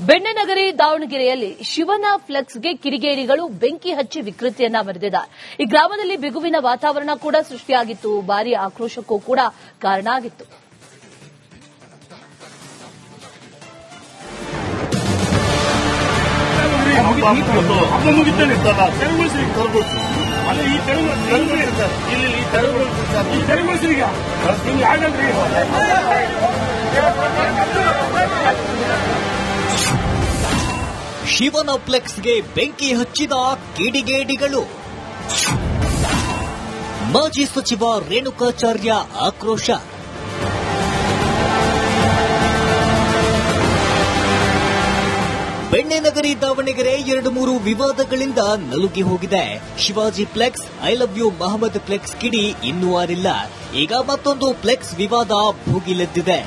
ಬೆಣ್ಣೆನಗರಿ ದಾವಣಗೆರೆಯಲ್ಲಿ ಶಿವನ ಫ್ಲೆಕ್ಸ್ಗೆ ಕಿಡಿಗೇಡಿಗಳು ಬೆಂಕಿ ಹಚ್ಚಿ ವಿಕೃತಿಯನ್ನ ಮೆರೆದಿದ್ದಾರೆ. ಈ ಗ್ರಾಮದಲ್ಲಿ ಬಿಗುವಿನ ವಾತಾವರಣ ಕೂಡ ಸೃಷ್ಟಿಯಾಗಿತ್ತು. ಭಾರೀ ಆಕ್ರೋಶಕ್ಕೂ ಕೂಡ ಕಾರಣ ಆಗಿತ್ತು. ಶಿವನ ಫ್ಲೆಕ್ಸ್ಗೆ ಬೆಂಕಿ ಹಚ್ಚಿದ ಕಿಡಿಗೇಡಿಗಳು. ಮಾಜಿ ಸಚಿವ ರೇಣುಕಾಚಾರ್ಯ ಆಕ್ರೋಶ. ಬೆಣ್ಣೆನಗರಿ ದಾವಣಗೆರೆ 2-3 ವಿವಾದಗಳಿಂದ ನಲುಗಿ ಹೋಗಿದೆ. Shivaji flex, I love you Muhammad flex ಕಿಡಿ ಇನ್ನೂ ಆರಿಲ್ಲ. ಈಗ ಮತ್ತೊಂದು ಫ್ಲೆಕ್ಸ್ ವಿವಾದ ಭುಗಿಲೆದ್ದಿದೆ.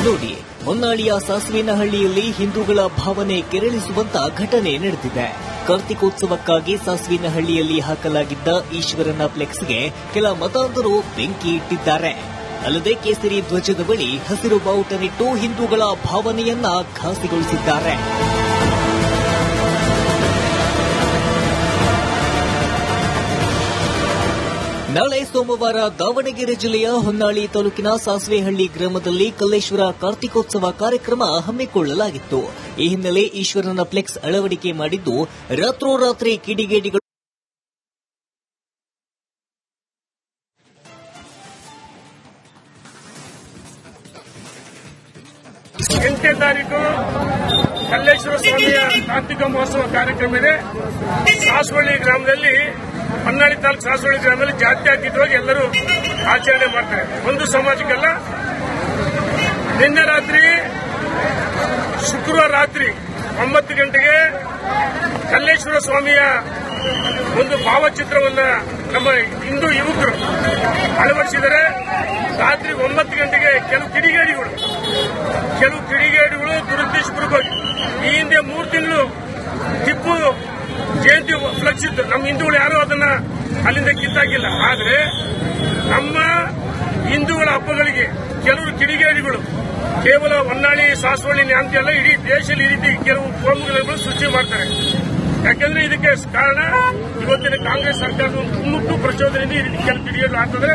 ನೋಡಿ, ಹೊನ್ನಾಳಿಯ ಸಾಸ್ವೇನಹಳ್ಳಿಯಲ್ಲಿ ಹಿಂದೂಗಳ ಭಾವನೆ ಕೆರಳಿಸುವಂತ ಘಟನೆ ನಡೆದಿದೆ. ಕಾರ್ತಿಕೋತ್ಸವಕ್ಕಾಗಿ ಸಾಸ್ವೇನಹಳ್ಳಿಯಲ್ಲಿ ಹಾಕಲಾಗಿದ್ದ ಈಶ್ವರನ ಫ್ಲೆಕ್ಸ್ಗೆ ಕೆಲ ಮತಾಂಧರು ಬೆಂಕಿ ಇಟ್ಟಿದ್ದಾರೆ. ಅಲ್ಲದೆ ಕೇಸರಿ ಧ್ವಜದ ಬಳಿ ಹಸಿರು ಬಾವುಟನಿಟ್ಟು ಹಿಂದೂಗಳ ಭಾವನೆಯನ್ನ ಘಾಸಿಗೊಳಿಸಿದ್ದಾರೆ. ನಾಳೆ ಸೋಮವಾರ ದಾವಣಗೆರೆ ಜಿಲ್ಲೆಯ ಹೊನ್ನಾಳಿ ತಾಲೂಕಿನ ಸಾಸ್ವೇಹಳ್ಳಿ ಗ್ರಾಮದಲ್ಲಿ ಕಲ್ಲೇಶ್ವರ ಕಾರ್ತಿಕೋತ್ಸವ ಕಾರ್ಯಕ್ರಮ ಹಮ್ಮಿಕೊಳ್ಳಲಾಗಿತ್ತು. ಈ ಹಿನ್ನೆಲೆ ಈಶ್ವರನ ಫ್ಲೆಕ್ಸ್ ಅಳವಡಿಕೆ ಮಾಡಿದ್ದು ರಾತ್ರೋರಾತ್ರಿ ಕಿಡಿಗೇಡಿಗಳು 8ನೇ ತಾರೀಕು ಕಲ್ಲೇಶ್ವರ ಸ್ವಾಮಿಯ ಕಾರ್ತಿಕ ಮಹೋತ್ಸವ ಕಾರ್ಯಕ್ರಮ ಇದೆ. ಸಾಸ್ವಳ್ಳಿ ಗ್ರಾಮದಲ್ಲಿ, ಹೊನ್ನಾಳಿ ತಾಲೂಕು ಸಾಸ್ವಳ್ಳಿ ಗ್ರಾಮದಲ್ಲಿ ಜಾತ್ಯತೀತವಾಗಿ ಎಲ್ಲರೂ ಆಚರಣೆ ಮಾಡ್ತಾರೆ. ಒಂದು ಸಮಾಜಕ್ಕೆಲ್ಲ. ನಿನ್ನೆ ರಾತ್ರಿ, ಶುಕ್ರವಾರ ರಾತ್ರಿ 9 ಗಂಟೆಗೆ ಕಲ್ಲೇಶ್ವರ ಸ್ವಾಮಿಯ ಒಂದು ಭಾವಚಿತ್ರವನ್ನ ನಮ್ಮ ಹಿಂದೂ ಯುವಕರು ಅಳವಡಿಸಿದರೆ ರಾತ್ರಿ 9 ಗಂಟೆಗೆ ಕೆಲವು ಕಿಡಿಗೇಡಿಗಳು ದುರುದ್ದೇಶಪೂರ್ವಕವಾಗಿ ಈ ಹಿಂದೆ 3 ತಿಂಗಳು ಟಿಪ್ಪು ಜಯಂತಿ ಫ್ಲೆಕ್ಸ್ ಇತ್ತು. ನಮ್ಮ ಹಿಂದೂಗಳು ಯಾರೂ ಅದನ್ನ ಅಲ್ಲಿಂದ ಕಿತ್ತಾಕಿಲ್ಲ. ಆದರೆ ನಮ್ಮ ಹಿಂದೂಗಳ ಹಬ್ಬಗಳಿಗೆ ಕೆಲವರು ಕಿಡಿಗೇಡಿಗಳು ಕೇವಲ ಹೊನ್ನಾಳಿ ಸಾಸ್ವಳ್ಳಿ ನ್ಯಾಮತಿ ಅಲ್ಲ, ಇಡೀ ದೇಶದಲ್ಲಿ ಈ ರೀತಿ ಕೆಲವು ಕೋಮುಗಲಭೆಗಳು ಸೃಷ್ಟಿ ಮಾಡ್ತಾರೆ. ಯಾಕೆಂದ್ರೆ ಇದಕ್ಕೆ ಕಾರಣ ಇವತ್ತಿನ ಕಾಂಗ್ರೆಸ್ ಸರ್ಕಾರದ ಕುಮ್ಮಕ್ಕು ಪ್ರಚೋದನೆಯಿಂದ ಈ ರೀತಿ ಕೆಲವು ಕಿಡಿಗೇಡಿಗಳು ಆಗ್ತದೆ.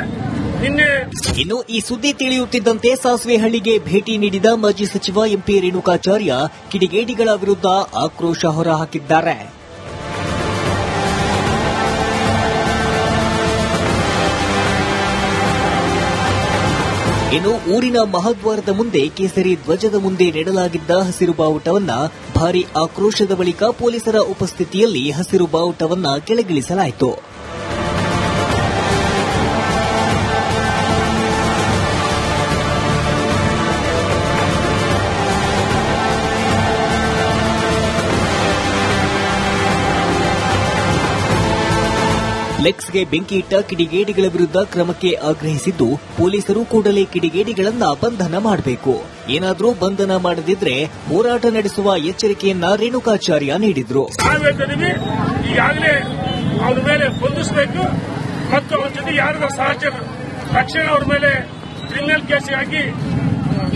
ಇನ್ನು ಈ ಸುದ್ದಿ ತಿಳಿಯುತ್ತಿದ್ದಂತೆ ಸಾಸ್ವೇಹಳ್ಳಿಗೆ ಭೇಟಿ ನೀಡಿದ ಮಾಜಿ ಸಚಿವ ಎಂಪಿ ರೇಣುಕಾಚಾರ್ಯ ಕಿಡಿಗೇಡಿಗಳ ವಿರುದ್ಧ ಆಕ್ರೋಶ ಹೊರಹಾಕಿದ್ದಾರೆ. ಇನ್ನು ಊರಿನ ಮಹಾದ್ವಾರದ ಮುಂದೆ ಕೇಸರಿ ಧ್ವಜದ ಮುಂದೆ ನೆಡಲಾಗಿದ್ದ ಹಸಿರು ಬಾವುಟವನ್ನ ಭಾರೀ ಆಕ್ರೋಶದ ಬಳಿಕ ಪೊಲೀಸರ ಉಪಸ್ಥಿತಿಯಲ್ಲಿ ಹಸಿರು ಬಾವುಟವನ್ನ ಕೆಳಗಿಳಿಸಲಾಯಿತು. ಫ್ಲೆಕ್ಸ್ಗೆ ಬೆಂಕಿ ಇಟ್ಟ ಕಿಡಿಗೇಡಿಗಳ ವಿರುದ್ಧ ಕ್ರಮಕ್ಕೆ ಆಗ್ರಹಿಸಿದ್ದು, ಪೊಲೀಸರು ಕೂಡಲೇ ಕಿಡಿಗೇಡಿಗಳನ್ನ ಬಂಧನ ಮಾಡಬೇಕು. ಏನಾದರೂ ಬಂಧನ ಮಾಡದಿದ್ರೆ ಹೋರಾಟ ನಡೆಸುವ ಎಚ್ಚರಿಕೆಯನ್ನ ರೇಣುಕಾಚಾರ್ಯ ನೀಡಿದ್ರು. ಈಗಾಗಲೇ ಅವರ ಮೇಲೆ ಬಂಧಿಸಬೇಕು ಮತ್ತು ಅವರ ಜೊತೆ ಯಾರ ಸಹಚರ ತಕ್ಷಣ ಅವರ ಮೇಲೆ ಕ್ರಿಮಿನಲ್ ಕೇಸ್ ಹಾಕಿ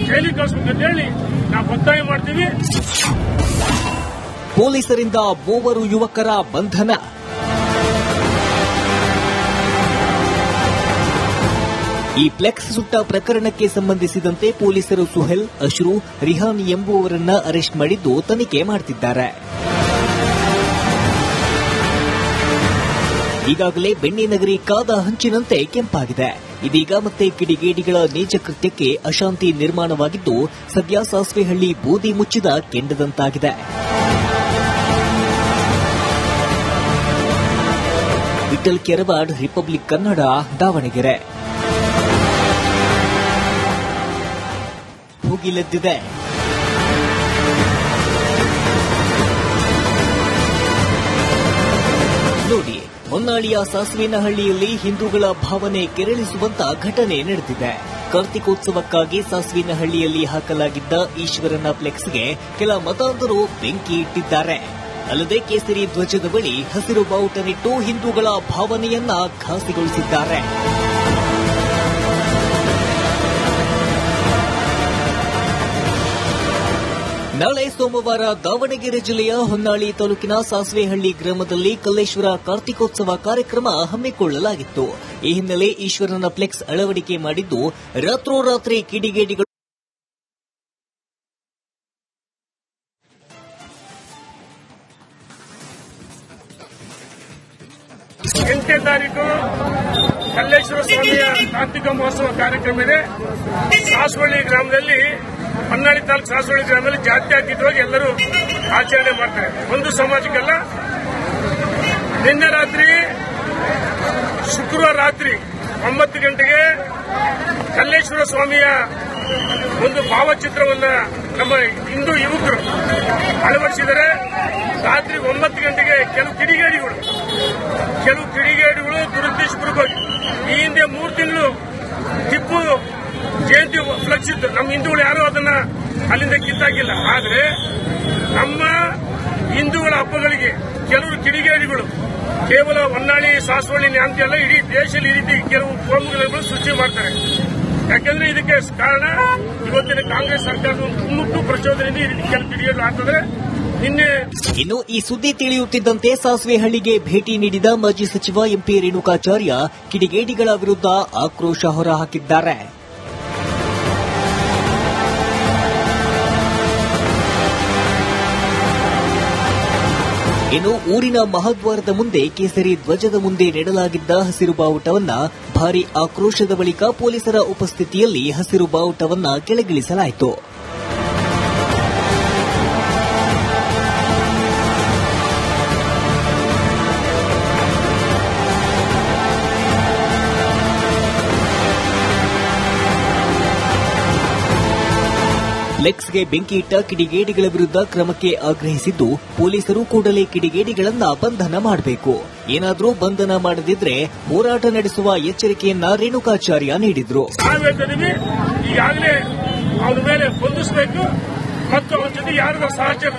ಜೈಲಿಗೆ ಕಳಿಸಬೇಕು ಅಂತ ಹೇಳಿ ನಾವು ಒತ್ತಾಯ ಮಾಡ್ತೀವಿ. ಪೊಲೀಸರಿಂದ 3 ಯುವಕರ ಬಂಧನ. ಈ ಫ್ಲೆಕ್ಸ್ ಸುಟ್ಟ ಪ್ರಕರಣಕ್ಕೆ ಸಂಬಂಧಿಸಿದಂತೆ ಪೊಲೀಸರು ಸುಹೇಲ್, ಅಶ್ರು, ರಿಹಾನ್ ಎಂಬುವವರನ್ನ ಅರೆಸ್ಟ್ ಮಾಡಿದ್ದು ತನಿಖೆ ಮಾಡುತ್ತಿದ್ದಾರೆ. ಈಗಾಗಲೇ ಬೆಣ್ಣೆನಗರಿ ಕಾದ ಹಂಚಿನಂತೆ ಕೆಂಪಾಗಿದೆ. ಇದೀಗ ಮತ್ತೆ ಕಿಡಿಗೇಡಿಗಳ ನೀಚ ಕೃತ್ಯಕ್ಕೆ ಅಶಾಂತಿ ನಿರ್ಮಾಣವಾಗಿದ್ದು, ಸದ್ಯ ಸಾಸ್ವೇಹಳ್ಳಿ ಬೂದಿ ಮುಚ್ಚಿದ ಕೆಂಡದಂತಾಗಿದೆ. ವಿಠಲ್ ಕೆರವಾಡ್, ರಿಪಬ್ಲಿಕ್ ಕನ್ನಡ, ದಾವಣಗೆರೆ. ಭುಗಿಲೆದ್ದಿದೆ. ನೋಡಿ, ಹೊನ್ನಾಳಿಯ ಸಾಸ್ವೇನಹಳ್ಳಿಯಲ್ಲಿ ಹಿಂದೂಗಳ ಭಾವನೆ ಕೆರಳಿಸುವಂತ ಘಟನೆ ನಡೆದಿದೆ. ಕಾರ್ತಿಕೋತ್ಸವಕ್ಕಾಗಿ ಸಾಸ್ವೇನಹಳ್ಳಿಯಲ್ಲಿ ಹಾಕಲಾಗಿದ್ದ ಈಶ್ವರನ ಫ್ಲೆಕ್ಸ್ಗೆ ಕೆಲ ಮತಾಂಧರು ಬೆಂಕಿ ಇಟ್ಟಿದ್ದಾರೆ. ಅಲ್ಲದೆ ಕೇಸರಿ ಧ್ವಜದ ಬಳಿ ಹಸಿರು ಬಾವುಟನಿಟ್ಟು ಹಿಂದೂಗಳ ಭಾವನೆಯನ್ನ ಘಾಸಿಗೊಳಿಸಿದ್ದಾರೆ. ನಾಳೆ ಸೋಮವಾರ ದಾವಣಗೆರೆ ಜಿಲ್ಲೆಯ ಹೊನ್ನಾಳಿ ತಾಲೂಕಿನ ಸಾಸ್ವೆಹಳ್ಳಿ ಗ್ರಾಮದಲ್ಲಿ ಕಲ್ಲೇಶ್ವರ ಕಾರ್ತಿಕೋತ್ಸವ ಕಾರ್ಯಕ್ರಮ ಹಮ್ಮಿಕೊಳ್ಳಲಾಗಿತ್ತು. ಈ ಹಿನ್ನೆಲೆ ಈಶ್ವರನ ಫ್ಲೆಕ್ಸ್ ಅಳವಡಿಕೆ ಮಾಡಿದ್ದು ರಾತ್ರೋರಾತ್ರಿ ಕಿಡಿಗೇಡಿಗಳು 8ನೇ ತಾರೀಕು ಕಲ್ಲೇಶ್ವರ ಸ್ವಾಮಿಯ ಕಾರ್ತಿಕ ಮಹೋತ್ಸವ ಕಾರ್ಯಕ್ರಮ ಇದೆ. ಸಾಸ್ವಳ್ಳಿ ಗ್ರಾಮದಲ್ಲಿ, ಹೊನ್ನಾಳಿ ತಾಲೂಕು ಸಾಸ್ವಳ್ಳಿ ಗ್ರಾಮದಲ್ಲಿ ಜಾತ್ಯತೀತವಾಗಿ ಎಲ್ಲರೂ ಆಚರಣೆ ಮಾಡ್ತಾರೆ. ಒಂದು ಸಮಾಜಕ್ಕೆಲ್ಲ. ನಿನ್ನೆ ರಾತ್ರಿ, ಶುಕ್ರವಾರ ರಾತ್ರಿ 9 ಗಂಟೆಗೆ ಕಲ್ಲೇಶ್ವರ ಸ್ವಾಮಿಯ ಒಂದು ಭಾವಚಿತ್ರವನ್ನು ನಮ್ಮ ಹಿಂದೂ ಯುವಕರು ಅಳವಡಿಸಿದರೆ ರಾತ್ರಿ 9 ಗಂಟೆಗೆ ಕೆಲವು ಕಿಡಿಗೇಡಿಗಳು ದುರುದ್ದೇಶಪೂರ್ವಕವಾಗಿ ಈ ಹಿಂದೆ 3 ತಿಂಗಳು ಟಿಪ್ಪು ಜಯಂತಿ ಫ್ಲೆಕ್ಸ್ ಇತ್ತು. ನಮ್ಮ ಹಿಂದೂಗಳು ಯಾರು ಅದನ್ನ ಅಲ್ಲಿಂದ ಕಿತ್ತಾಕಿಲ್ಲ. ಆದರೆ ನಮ್ಮ ಹಿಂದೂಗಳ ಹಬ್ಬಗಳಿಗೆ ಕೆಲವರು ಕಿಡಿಗೇಡಿಗಳು ಕೇವಲ ಹೊನ್ನಾಳಿ ಸಾಸ್ವಳ್ಳಿ ಅಂತ ಅಲ್ಲ, ಇಡೀ ದೇಶದಲ್ಲಿ ಈ ರೀತಿ ಕೆಲವು ಕೋಮುಗಳನ್ನು ಸೃಷ್ಟಿ ಮಾಡ್ತಾರೆ. ಯಾಕೆಂದ್ರೆ ಇದಕ್ಕೆ ಕಾರಣ ಇವತ್ತಿನ ಕಾಂಗ್ರೆಸ್ ಸರ್ಕಾರದ ಕುಮ್ಮಕ್ಕು ಪ್ರಚೋದನೆಯಿಂದ ಈ ರೀತಿ ಕೆಲವು ಕಿಡಿಗೇಡಿಗಳು ಆಗ್ತದೆ. ಇನ್ನು ಈ ಸುದ್ದಿ ತಿಳಿಯುತ್ತಿದ್ದಂತೆ ಸಾಸ್ವೆಹಳ್ಳಿಗೆ ಭೇಟಿ ನೀಡಿದ ಮಾಜಿ ಸಚಿವ ಎಂಪಿ ರೇಣುಕಾಚಾರ್ಯ ಕಿಡಿಗೇಡಿಗಳ ವಿರುದ್ಧ ಆಕ್ರೋಶ ಹೊರಹಾಕಿದ್ದಾರೆ. ಇನ್ನು ಊರಿನ ಮಹಾದ್ವಾರದ ಮುಂದೆ ಕೇಸರಿ ಧ್ವಜದ ಮುಂದೆ ನೆಡಲಾಗಿದ್ದ ಹಸಿರು ಬಾವುಟವನ್ನ ಭಾರೀ ಆಕ್ರೋಶದ ಬಳಿಕ ಪೊಲೀಸರ ಉಪಸ್ಥಿತಿಯಲ್ಲಿ ಹಸಿರು ಬಾವುಟವನ್ನ ಕೆಳಗಿಳಿಸಲಾಯಿತು. ಫ್ಲೆಕ್ಸ್ಗೆ ಬೆಂಕಿ ಇಟ್ಟ ಕಿಡಿಗೇಡಿಗಳ ವಿರುದ್ಧ ಕ್ರಮಕ್ಕೆ ಆಗ್ರಹಿಸಿದ್ದು, ಪೊಲೀಸರು ಕೂಡಲೇ ಕಿಡಿಗೇಡಿಗಳನ್ನ ಬಂಧನ ಮಾಡಬೇಕು. ಏನಾದರೂ ಬಂಧನ ಮಾಡದಿದ್ರೆ ಹೋರಾಟ ನಡೆಸುವ ಎಚ್ಚರಿಕೆಯನ್ನ ರೇಣುಕಾಚಾರ್ಯ ನೀಡಿದ್ರು. ಈಗಾಗಲೇ ಅವರ ಮೇಲೆ ಬಂಧಿಸಬೇಕು ಮತ್ತು ಅವರ ಜೊತೆ ಯಾರು ಸಹಚರ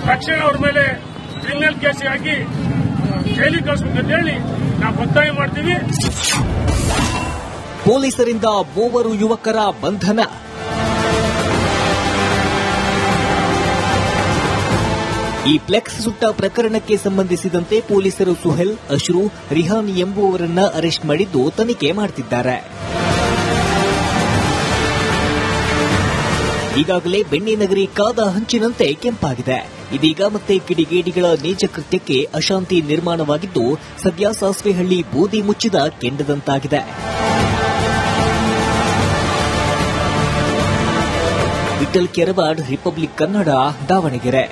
ತಕ್ಷಣ ಅವ್ರ ಮೇಲೆ ಕ್ರಿಮಿನಲ್ ಕೇಸ್ ಹಾಕಿ ಜೈಲಿಗೆ ಕಳಿಸಬೇಕು ಅಂತ ಹೇಳಿ ನಾವು ಒತ್ತಾಯ ಮಾಡ್ತೀವಿ. ಪೊಲೀಸರಿಂದ 3 ಯುವಕರ ಬಂಧನ. ಈ ಫ್ಲೆಕ್ಸ್ ಸುಟ್ಟ ಪ್ರಕರಣಕ್ಕೆ ಸಂಬಂಧಿಸಿದಂತೆ ಪೊಲೀಸರು ಸುಹೇಲ್, ಅಶ್ರು, ರಿಹಾನ್ ಎಂಬುವವರನ್ನ ಅರೆಸ್ಟ್ ಮಾಡಿದ್ದು ತನಿಖೆ ಮಾಡುತ್ತಿದ್ದಾರೆ. ಈಗಾಗಲೇ ಬೆಣ್ಣಿನಗರಿ ಕಾದ ಹಂಚಿನಂತೆ ಕೆಂಪಾಗಿದೆ. ಇದೀಗ ಮತ್ತೆ ಕಿಡಿಗೇಡಿಗಳ ನೀಚ ಕೃತ್ಯಕ್ಕೆ ಅಶಾಂತಿ ನಿರ್ಮಾಣವಾಗಿದ್ದು, ಸದ್ಯ ಸಾಸ್ವೆಹಳ್ಳಿ ಬೂದಿ ಮುಚ್ಚಿದ ಕೆಂಡದಂತಾಗಿದೆ. ವಿಠಲ್ ಕೆರವಾಡ್, ರಿಪಬ್ಲಿಕ್ ಕನ್ನಡ, ದಾವಣಗೆರೆ.